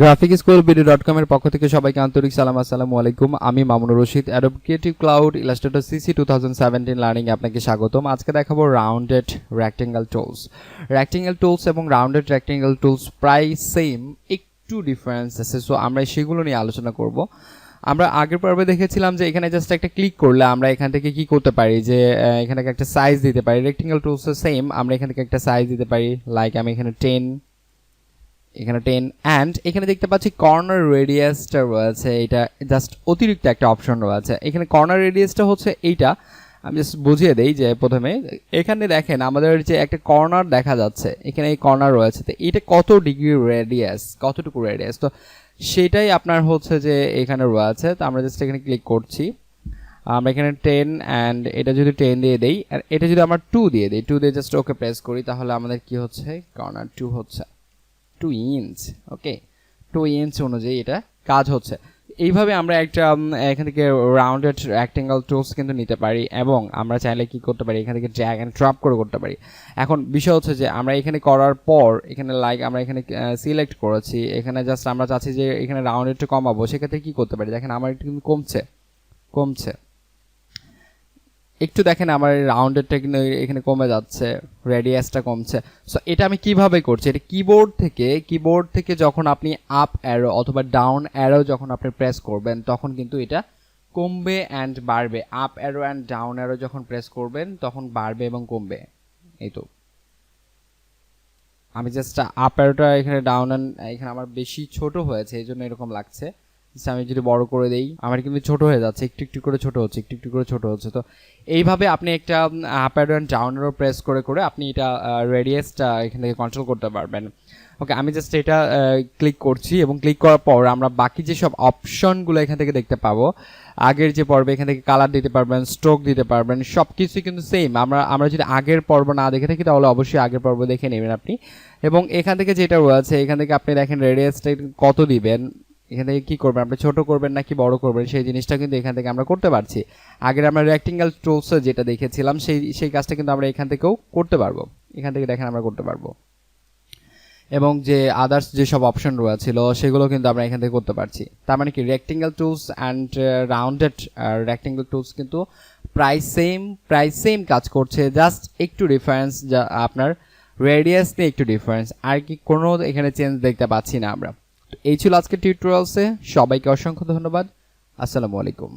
graphicschoolvideo.com এর পক্ষ থেকে সবাইকে আন্তরিক সালাম। আসসালামু আলাইকুম। আমি Mamunur Rashid, Adobe Creative Cloud Illustrator CC 2017 learning এ আপনাকে স্বাগতম। আজকে দেখাবো rounded rectangle tools. Rectangle tools এবং রাউন্ডেড রেক্টেঙ্গেল টুলস প্রায় সেম, একটু ডিফারেন্স আছে, সো আমরা সেগুলো নিয়ে আলোচনা করব। আমরা আগের পর্বে দেখেছিলাম যে এখানে জাস্ট একটা ক্লিক করলে আমরা এখান থেকে কি করতে পারি, যে এখানে একটা সাইজ দিতে পারি। রেক্টেঙ্গেল টুলস সেম, আমরা এখান থেকে একটা সাইজ দিতে পারি। লাইক আমি এখানে 10 অ্যান্ড এখানে দেখতে পাচ্ছি কর্নার রেডিয়াসটা রয়েছে, এটা জাস্ট অতিরিক্ত একটা অপশন রয়েছে। এখানে কর্নার রেডিয়াসটা হচ্ছে এইটা, আমি জাস্ট বুঝিয়ে দেই যে প্রথমে এখানে দেখেন আমাদের যে একটা কর্নার দেখা যাচ্ছে, এখানে এই কর্নার রয়েছে, তো এটা কত ডিগ্রি রেডিয়াস, কতটুকু রেডিয়াস, তো সেটাই আপনার হচ্ছে যে এখানে রয়েছে। তো আমরা জাস্ট এখানে ক্লিক করছি, আমরা এখানে 10 অ্যান্ড এটা যদি 10 দিয়ে দেই আর এটা যদি আমরা 2 দিয়ে দিই, 2 দিয়ে জাস্ট ওকে প্রেস করি, তাহলে আমাদের কি হচ্ছে, কর্নার 2 হচ্ছে 2 ইঞ্চ। ওকে, 2 ইঞ্চ অনুযায়ী এটা কাজ হচ্ছে। এইভাবে আমরা একটা এখান থেকে রাউন্ডেড রেক্টেঙ্গেল টুলস কিন্তু নিতে পারি, এবং আমরা চাইলে কি করতে পারি, এখান থেকে ড্র্যাগ অ্যান্ড ড্রপ করে করতে পারি। এখন বিষয় হচ্ছে যে আমরা এখানে করার পর এখানে লাইক আমরা এখানে সিলেক্ট করেছি, এখানে জাস্ট আমরা চাচ্ছি যে এখানে রাউন্ডেডটা কমাবো, সেক্ষেত্রে কি করতে পারি, দেখেন আমার একটু কিন্তু কমছে একটু, দেখেন আমার রাউন্ডেডটা কিন্তু এখানে কমে যাচ্ছে, রেডিয়াসটা কমছে। সো এটা আমি কিভাবে করছি, এটা কিবোর্ড থেকে যখন আপনি আপ অ্যারো অথবা ডাউন অ্যারো যখন আপনি প্রেস করবেন তখন কিন্তু এটা কমবে অ্যান্ড বাড়বে। Up arrow and down arrow যখন প্রেস করবেন তখন বাড়বে এবং কমবে। এই তো আমি জাস্ট আপ অ্যারোটা এখানে ডাউন অ্যান্ড এখানে আমার বেশি ছোট হয়েছে, এই জন্য এরকম লাগছে। আমি যদি বড় করে দেই আমার কিন্তু ছোট হয়ে যাচ্ছে, একটু করে ছোট হচ্ছে। তো এইভাবে আপনি একটা up arrow and down arrow press করে আপনি এটা রেডিয়াসটা এখান থেকে কন্ট্রোল করতে পারবেন। ওকে, আমি জাস্ট এটা ক্লিক করছি, এবং ক্লিক করার পর আমরা বাকি যেসব অপশনগুলো এখান থেকে দেখতে পাবো, আগের যে পর্বে এখান থেকে কালার দিতে পারবেন, স্ট্রোক দিতে পারবেন, সব কিছুই কিন্তু সেম। আমরা যদি আগের পর্ব না দেখে থাকি তাহলে অবশ্যই আগের পর্ব দেখে নেবেন আপনি। এবং এখান থেকে যেটা রয়েছে, এখান থেকে আপনি দেখেন রেডিয়াসটা কত দিবেন, এখান থেকে কি করবেন, আপনি ছোট করবেন নাকি বড় করবেন, সেই জিনিসটা কিন্তু এখান থেকে আমরা করতে পারছি। আগের আমরা রেক্টেঙ্গেল টুলসে যেটা দেখেছিলাম সেই কাজটা কিন্তু আমরা এখান থেকেও করতে পারবো। এখান থেকে দেখেন আমরা করতে পারবো, এবং যে আদার্স যেসব অপশন রয়েছিল সেগুলো কিন্তু আমরা এখান থেকে করতে পারছি। তার মানে কি rectangle tools and rounded rectangle tools কিন্তু প্রায় সেম কাজ করছে, জাস্ট একটু ডিফারেন্স, যা আপনার রেডিয়াস নিয়ে একটু ডিফারেন্স, আর কি কোনো এখানে চেঞ্জ দেখতে পাচ্ছি না আমরা। এই ছিল আজকের টিউটোরিয়ালসে, সবাইকে অসংখ্য ধন্যবাদ। আসসালামু আলাইকুম।